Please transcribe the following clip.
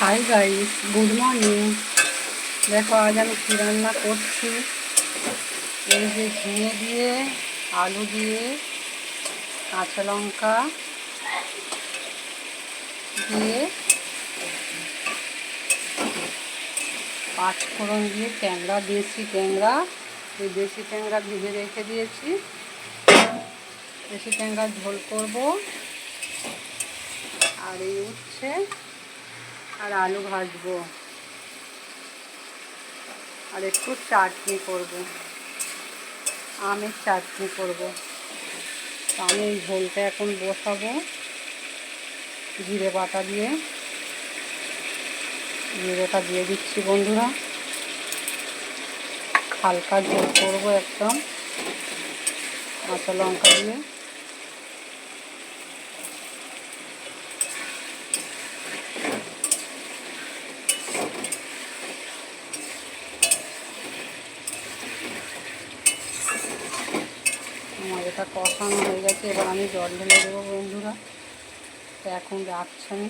Hi guys, good morning. দেখো আজ আমি কী রান্না করছি। এই যে ঝিঙে দিয়ে, আলু দিয়ে, কাঁচা লঙ্কা দিয়ে, পাঁচফোড়ন দিয়ে ট্যাংরা, দেশি ট্যাংরা, এই দেশি ট্যাংরা ভেজে রেখে দিয়েছি। দেশি ট্যাংরার ঝোল করব। আর এই উচ্ছে আর আলু ভাজবো, আর একটু চাটনি করব, আমের চাটনি করব। তো আমি এই ঝোলটা এখন বসাবো জিরে বাটা দিয়ে। জিরেটা দিয়ে দিচ্ছি বন্ধুরা। হালকা ঝোল করব একদম, কাঁচা লঙ্কা দিয়ে। আমার এটা কষানো হয়ে গেছে, এবার আমি জল ঢেলে দেবো বন্ধুরা। তো এখন রাখছি আমি।